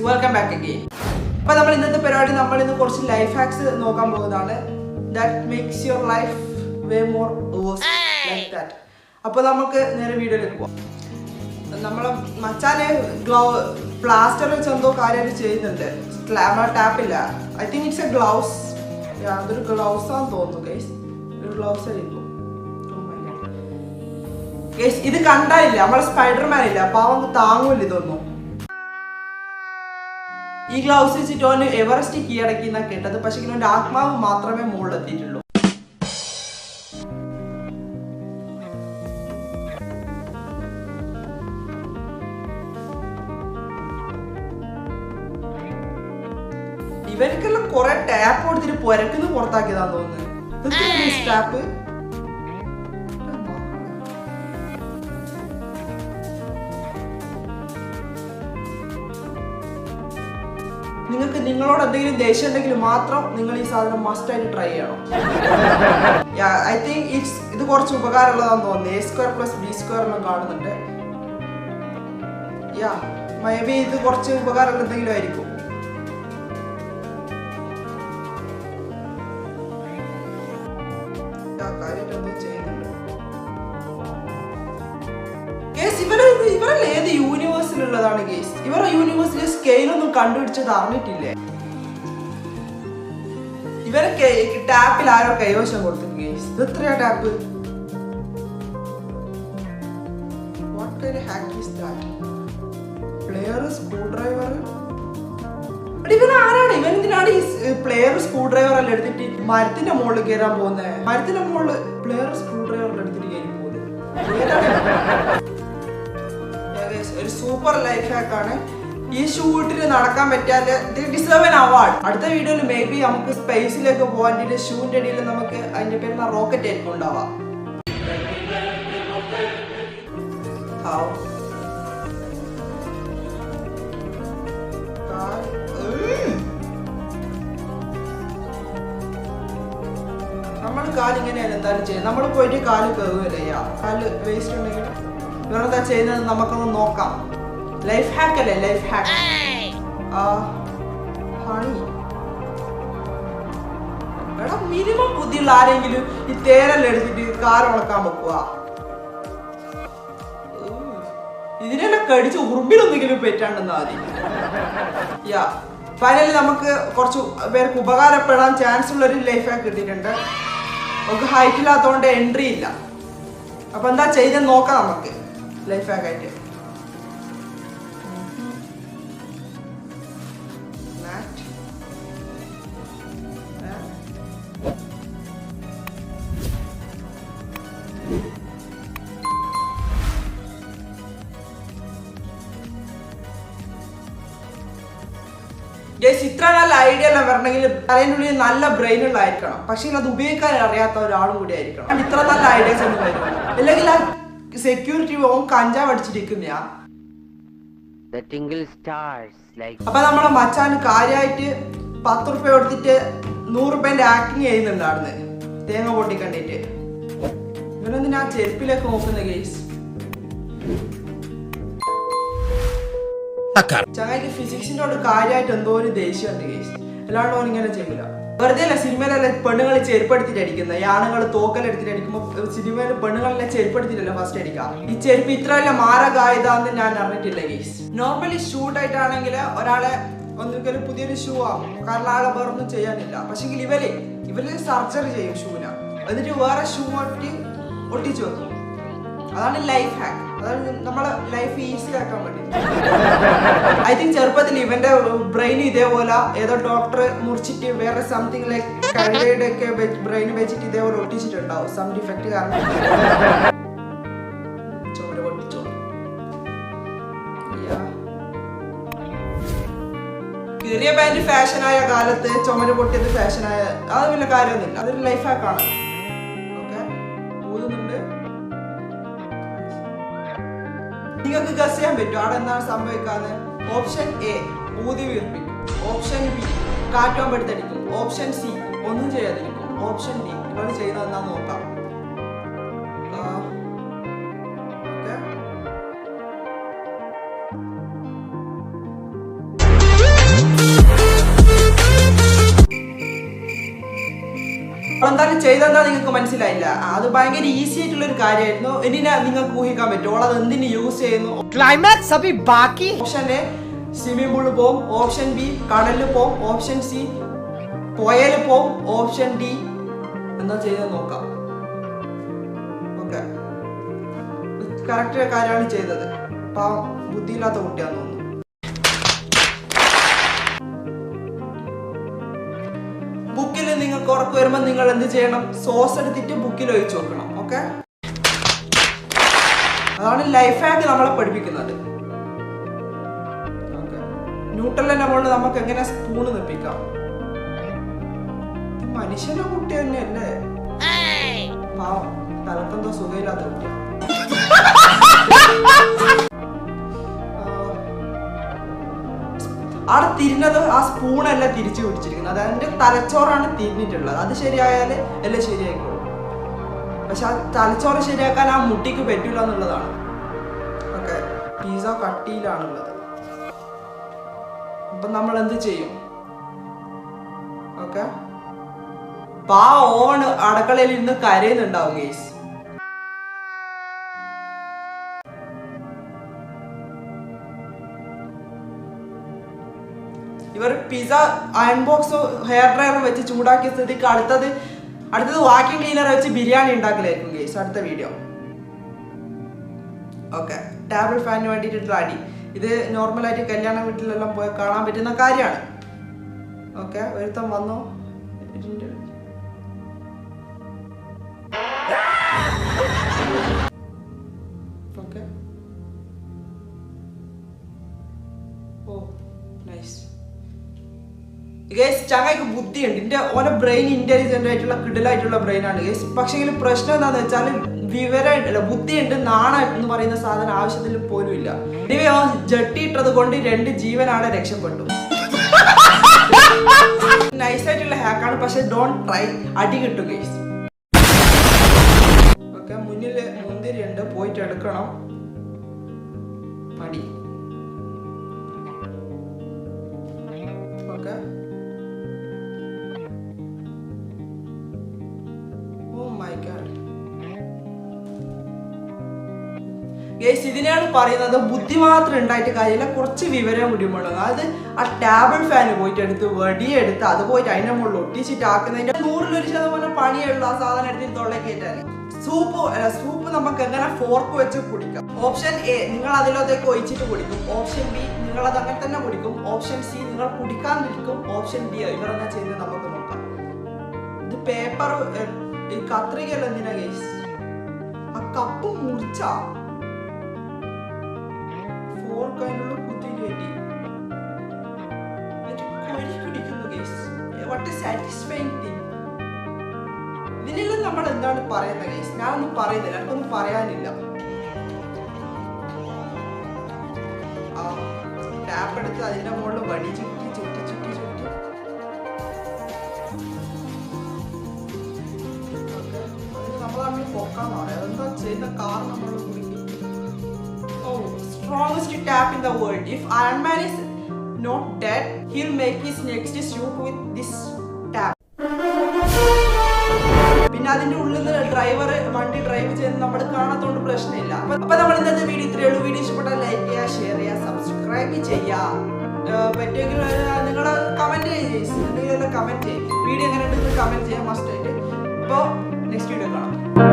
welcome back again. അപ്പോൾ നമ്മൾ ഇന്നത്തെ പരിപാടി നമ്മൾ ഇന്ന് കുറച്ച് ലൈഫ് ഹാക്സ് നോക്കാൻ പോകുന്നതാണ്. That makes your life way more worse like that. അപ്പോൾ നമുക്ക് നേരെ വീഡിയോയിലേക്ക് പോകാം. നമ്മളെ മച്ചാനെ പ്ലാസ്റ്റർ വെച്ച് എന്തോ കാര്യമായിട്ട് ചെയ്യുന്നുണ്ട്. ടാപ്പില്ല. I think it's a gloves. അതൊരു ഗ്ലൗസ് ആണെന്ന് തോന്നുന്നു ഗൈസ്. ഒരു ഗ്ലൗസ് ആയിരിക്കും. ഇത് കണ്ടായില്ല, നമ്മളെ സ്പൈഡർമാൻ ഇല്ല, അപ്പൊ അവൻ താങ്ങൂല്ല ഇതൊന്നും. ഈ ഗ്ലൗസ് വെച്ചിട്ട് ഓന് എവറസ്റ്റ് കീഴടക്കി എന്നാ കേട്ടത്. പക്ഷെ ഇങ്ങനെ ആത്മാവ് മാത്രമേ മുകളിലെത്തിയിട്ടുള്ളൂ. ഇവർക്കെല്ലാം കുറെ ടാപ്പ് കൊടുത്തിട്ട് പുരക്കുന്ന പുറത്താക്കിയതാന്ന് തോന്നുന്നു. ടാപ്പ് നിങ്ങൾക്ക് നിങ്ങളോട് എന്തെങ്കിലും ദേഷ്യം ഉണ്ടെങ്കിൽ മാത്രം നിങ്ങൾ ഈ സാധനം മസ്റ്റ് ആയിട്ട് ട്രൈ ചെയ്യണം. ഐ തിങ്ക് ഇത് കുറച്ച് ഉപകാരമുള്ളതാന്ന് തോന്നുന്നു. A2+B2 എല്ലാം കാണുന്നുണ്ട്. മേ ബി ഇത് കുറച്ച് ഉപകാരമുള്ള എന്തെങ്കിലും ആയിരിക്കും. ഇവരല്ലേ ഏത് യൂണിവേഴ്സിലുള്ളതാണ് കേസ്? ഇവരുടെ യൂണിവേഴ്സിലെ സ്കെയിലൊന്നും കണ്ടുപിടിച്ചത് അറിഞ്ഞിട്ടില്ലേ? ഇവരെ ടാപ്പിൽ ആരോ കൈവശം കൊടുത്തു കേസ്. ഇത് എത്രയാ tap? What kind of hack is that? Player screw driver. ഇവൻ ആരാണ്? ഇവൻ എന്തിനാണ് ഈ പ്ലെയർ സ്ക്രൂ ഡ്രൈവർ എല്ലാം എടുത്തിട്ട് മരത്തിന്റെ മുകളിൽ കയറാൻ പോകുന്നത്? മരത്തിന്റെ മുകളിൽ പ്ലെയർ സ്ക്രൂ ഡ്രൈവർ എടുത്തിട്ട് കയറി പോകുന്നത് ഒരു സൂപ്പർ ലൈഫ് ഹാക്ക് ആണ്. ഈ ഷൂ ഇട്ടിട്ട് നടക്കാൻ പറ്റിയാല് ഡിസേർവ് ആൻ അവാർഡ്. അടുത്ത വീഡിയോയിൽ മേ ബി നമുക്ക് സ്പേസിലേക്ക് പോകാൻ ഷൂവിന്റെ അടിയിൽ നമുക്ക് അതിന്റെ പേര് റോക്കറ്റ് ആയിരിക്കും ഉണ്ടാവാം. നമ്മൾ കാലിങ്ങനെയല്ല എന്തായാലും ചെയ്യും. നമ്മൾ പോയിട്ട് കാല് കയറുകയല്ല. കാല് വേസ്റ്റ് ഉണ്ടെങ്കിൽ ഇവരെന്താ ചെയ്യുന്നത് നമുക്കൊന്ന് നോക്കാം. ലൈഫ് ഹാക്ക് അല്ലേ? Life hack. ഹണി എടാ, മിനിമം ബുദ്ധിയുള്ള ആരെങ്കിലും ഈ തേരെല്ലാം എടുത്തിട്ട് കാർ ഉണക്കാൻ വെക്കുക. ഇതിനെല്ലാം കടിച്ച് ഉറുമ്പിലൊന്നെങ്കിലും പറ്റാണ്ടെന്നാ മതി. ഫൈനലി നമുക്ക് കുറച്ച് പേർക്ക് ഉപകാരപ്പെടാൻ ചാൻസ് ഉള്ള ഒരു ലൈഫ് ഹാക്ക് കിട്ടിയിട്ടുണ്ട്. നമുക്ക് ഹൈറ്റ് ഇല്ലാത്തതുകൊണ്ട് എൻട്രി ഇല്ല. അപ്പൊ എന്താ ചെയ്തെന്ന് നോക്കാം നമുക്ക് ലൈഫ് ഹാക്ക് ആയിട്ട്. ഇത്ര നല്ല ഐഡിയ എല്ലാം വരണമെങ്കിൽ അതിൻ്റെ ഉള്ളിൽ നല്ല ബ്രെയിൻ ഉള്ളതായിരിക്കണം. പക്ഷേ അത് ഉപയോഗിക്കാൻ അറിയാത്ത ഒരാളും കൂടി ആയിരിക്കണം. ഇത്ര നല്ല ഐഡിയാസ് ഒന്നും വരും. അല്ലെങ്കിൽ ആ സെക്യൂരിറ്റി പോകും കഞ്ചാവ് അടിച്ചിരിക്കുന്ന. അപ്പൊ നമ്മളെ മച്ചാന് കാര്യമായിട്ട് 10 രൂപ കൊടുത്തിട്ട് 100 രൂപേന്റെ ആക്ടിങ് ചെയ്യുന്നുണ്ടായിരുന്നു തേങ്ങ പൊട്ടിക്കണ്ടിട്ട്. ഇവനൊന്നും ഞാൻ ചെരുപ്പിലേക്ക് നോക്കുന്ന കേസ്. ചങ്ങായിക്ക് ഫിസിക്സിനോട് കാര്യമായിട്ട് എന്തോ ഒരു ദേഷ്യമുണ്ട് കേസ്. അല്ലാണ്ട് ഓൻ ഇങ്ങനെ ചെയ്യില്ല. വെറുതെ അല്ല സിനിമയിലല്ല പെണ്ണുങ്ങൾ ചെരുപ്പെടുത്തിട്ട് അടിക്കുന്നത്. ഈ ആണുങ്ങൾ തോക്കലെടുത്തിട്ട് അടിക്കുമ്പോൾ സിനിമയിൽ പെണ്ണുങ്ങളെല്ലാം ചെരുപ്പെടുത്തിട്ടല്ല ഫസ്റ്റ് അടിക്കാം. ഈ ചെരുപ്പ് ഇത്ര വലിയ മാരകായതാന്ന് ഞാൻ അറിഞ്ഞിട്ടില്ല കേസ്. നോർമലി ഷൂട്ടായിട്ടാണെങ്കിൽ ഒരാളെ ഒന്നിക്കലും പുതിയൊരു ഷൂ ആവും. കാരണം ആളെ വേറൊന്നും ചെയ്യാനില്ല. പക്ഷെ ഇവര് സർജറി ചെയ്യും ഷൂന. എന്നിട്ട് വേറെ ഷൂ ഒട്ടിച്ചു വെക്കും. അതാണ് ലൈഫ് ഹാക്ക്. അതാണ് നമ്മളെ ലൈഫ് ഈസി ആക്കാൻ വേണ്ടി. ഐ തിങ്ക് ചെറുപ്പത്തിൽ ഇവന്റെ ബ്രെയിൻ ഇതേപോലെ ഏതോ ഡോക്ടർ മുറിച്ചിട്ട് വേറെ സംതിങ് ലൈക്ക് കഴുകയുടെ ഒക്കെ ബ്രെയിൻ വെച്ചിട്ട് ഇതേപോലെ ഒട്ടിച്ചിട്ടുണ്ടാവും. സം ഡിഫക്റ്റ് കാരണം ചോര പൊട്ടിച്ചോ. കീറിയ പാന്റ് ഫാഷനായ കാലത്ത് ചുമര പൊട്ടിയത് ഫാഷനായ അത് വലിയ കാര്യമൊന്നുമില്ല. അതൊരു ലൈഫ് ഹാക്കാണ്. ഓക്കെ, ഊതുന്നുണ്ട്. നിങ്ങൾക്ക് ഗസ് ചെയ്യാൻ പറ്റും അവിടെ എന്താണ് സംഭവിക്കാന്ന്? ഓപ്ഷൻ എ ഊതി വീർപ്പിക്കും. ഓപ്ഷൻ ബി കാറ്റാകുമ്പോൾ എടുത്തടിക്കും. ഓപ്ഷൻ സി ഒന്നും ചെയ്യാതിരിക്കും. ഓപ്ഷൻ ഡി ഇവർ ചെയ്യുന്നത് എന്താന്ന് നോക്കാം. എന്തായാലും ചെയ്തെന്നാ നിങ്ങൾക്ക് മനസ്സിലായില്ല. അത് ഭയങ്കര ഈസി ആയിട്ടുള്ള ഒരു കാര്യമായിരുന്നു. ഇനി നിങ്ങൾക്ക് ഊഹിക്കാൻ പറ്റും അത് എന്തിന് യൂസ് ചെയ്യുന്നു. ക്ലൈമാക്സ് അഭി ബാക്കി. ഓപ്ഷൻ എ സ്വിമ്മിംഗ് പൂളിൽ പോവും, ഓപ്ഷൻ ബി കടലിൽ പോവും, ഓപ്ഷൻ സി പുഴയിൽ പോവും, ഓപ്ഷൻ ഡി എന്താ ചെയ്ത് നോക്കാം. ഓക്കെ, കറക്റ്റ് കാര്യമാണ് ചെയ്തത്. പാവം ബുദ്ധിയില്ലാത്ത കുട്ടിയാന്ന് തോന്നുന്നു. ബുക്കിൽ നിങ്ങൾക്ക് ഉറക്കം വരുമ്പോൾ നിങ്ങൾ എന്ത് ചെയ്യണം? സോസ് എടുത്തിട്ട് ബുക്കിൽ ഒഴിച്ചു നോക്കണം. ഓക്കെ, അതാണ് ലൈഫ് ഹാക്ക് നമ്മളെ പഠിപ്പിക്കുന്നത്. ന്യൂട്ടലിന്റെ മുകളിൽ നമുക്ക് എങ്ങനെ സ്പൂണ് നിപ്പിക്കാം? മനുഷ്യന്റെ കുട്ടി തന്നെയല്ലേ? പാവം തലക്കെന്തോ സുഖമില്ലാത്ത കുട്ടി. അവിടെ തിരിഞ്ഞത് ആ സ്പൂണല്ല തിരിച്ചു പിടിച്ചിരിക്കുന്നത്, അതിന്റെ തലച്ചോറാണ് തിരിഞ്ഞിട്ടുള്ളത്. അത് ശരിയായാലേ എല്ലാം ശരിയായിക്കോളൂ. പക്ഷെ ആ തലച്ചോറ് ശരിയാക്കാൻ ആ മുട്ടിക്ക് പറ്റില്ല എന്നുള്ളതാണ്. ഓക്കെ, പിസ്സ കട്ടിയിലാണുള്ളത്. അപ്പൊ നമ്മൾ എന്ത് ചെയ്യും? ഓക്കെ, ആ ഓവൺ അടുക്കളയിൽ ഇരുന്ന് കരയുന്നുണ്ടാവും ഗൈസ്. ഇവർ pizza iron box hair dryer വെച്ച് ചൂടാക്കിയ സ്ഥിതിക്ക് അടുത്തത് വാക്യൂം ക്ലീനർ വെച്ച് ബിരിയാണി ഉണ്ടാക്കലായിരിക്കും ഗൈസ് അടുത്ത വീഡിയോ. ഓക്കെ, ടേബിൾ ഫാനിന് വേണ്ടിയിട്ടുള്ള അടി. ഇത് നോർമലായിട്ട് കല്യാണ വീട്ടിലെല്ലാം പോയി കാണാൻ പറ്റുന്ന കാര്യമാണ്. ഓക്കെ, ഒരുത്തം വന്നു. ഓക്കെ, ഓ നൈസ് ഗൈസ്. ചങ്ങായിക്ക് ബുദ്ധിയുണ്ട്. ഓരോ ബ്രെയിൻ ഇന്റലിജന്റ് ആയിട്ടുള്ള കിടലായിട്ടുള്ള ബ്രെയിൻ ആണ് ഗൈസ്. പക്ഷേ പ്രശ്നം എന്താന്ന് വെച്ചാൽ വിവരമായിട്ടല്ല, ബുദ്ധിയുണ്ട്. നാണ എന്ന് പറയുന്ന സാധനം ആവശ്യത്തിൽ പോലും ഇല്ല. ഇനിവേ ആ ജട്ടിയിട്ടത് കൊണ്ട് 2 ജീവനാണ് രക്ഷപ്പെട്ടു. നൈസായിട്ടുള്ള ഹാക്കാണ്, പക്ഷെ ഡോണ്ട് ട്രൈ, അടി കിട്ടും ഗൈസ്. ഓക്കെ, മുന്നില് മുന്തിരി ഉണ്ട്, പോയിട്ട് എടുക്കണം. അടി. ഓക്കെ, ഗൈസ് ഇതിനെയാണ് പറയുന്നത് ബുദ്ധി മാത്രം ഉണ്ടായിട്ട് കാര്യമില്ല, കുറച്ച് വിവരം കൂടി വേണം. അതായത് ആ ടേബിൾ ഫാൻ പോയിട്ട് എടുത്ത് വെടിയെടുത്ത് അത് പോയിട്ട് അതിന്റെ മുകളിൽ ഒട്ടിച്ചിട്ട് ആക്കുന്നതിന്റെ 100% പണിയുള്ള ആ സാധനം എടുത്തിട്ട് തൊള്ളേക്ക് കയറ്റാൻ. സൂപ്പ് നമുക്ക് എങ്ങനെ ഫോർക്ക് വെച്ച് കുടിക്കാം. ഓപ്ഷൻ എ നിങ്ങൾ അതിലത്തേക്ക് ഒഴിച്ചിട്ട് കുടിക്കും, ഓപ്ഷൻ ബി നിങ്ങൾ അത് അങ്ങനെ തന്നെ കുടിക്കും, ഓപ്ഷൻ സി നിങ്ങൾ കുടിക്കാൻ നിൽക്കും, ഓപ്ഷൻ ഡി ഇവരെന്താ ചെയ്യുന്നത് നമുക്ക് നോക്കാം. ഇത് പേപ്പർ കത്രികയല്ല എന്തിനാ ഗൈസ്? ആ കപ്പ് മുറിച്ചാ ഫോർക്കതിനുള്ള കുത്തി കയറ്റി കരി കുടിക്കുന്നു guys. What A satisfying thing. ഇതിനെല്ലാം നമ്മൾ എന്താണ് പറയുന്നത് ഗൈസ്? ഞാനൊന്നും പറയുന്നില്ല, എനിക്കൊന്നും പറയാനില്ല. ടാപ്പ് എടുത്ത് അതിന്റെ മുകളിൽ വടി ചുറ്റി ചുറ്റി ചുറ്റി ചുറ്റി നമ്മളാണെങ്കിൽ പൊക്കാൻ പറയാം. അതെന്താ ചെയ്യുന്ന കാർ നമ്മൾ കുടിക്കും. Strongest tap in the world. If Iron Man is not dead, he'll make his next suit with this tap. പിന്നെ അതിന്റെ ഉള്ളിൽ നിന്ന് ഡ്രൈവർ വണ്ടി ഡ്രൈവ് ചെയ്യുന്നത് നമ്മൾ കാണാത്തോണ്ട് പ്രശ്നമില്ല. അപ്പൊ നമ്മൾ ഇന്നത്തെ വീഡിയോ ഇത്രയേ ഉള്ളൂ. വീഡിയോ ഇഷ്ടപ്പെട്ടാൽ ലൈക്ക് ചെയ്യുക, ഷെയർ ചെയ്യുക, സബ്സ്ക്രൈബ് ചെയ്യുക. പറ്റുമെങ്കിൽ നിങ്ങൾ കമന്റ് ചെയ്യുക. എന്തെങ്കിലും കമന്റ് ചെയ്യും. വീഡിയോ എങ്ങനെ ഉണ്ടെന്ന് കമന്റ് ചെയ്യാൻ മസ്റ്റ് ആയിട്ട്. അപ്പോൾ നെക്സ്റ്റ് വീഡിയോ കാണാം.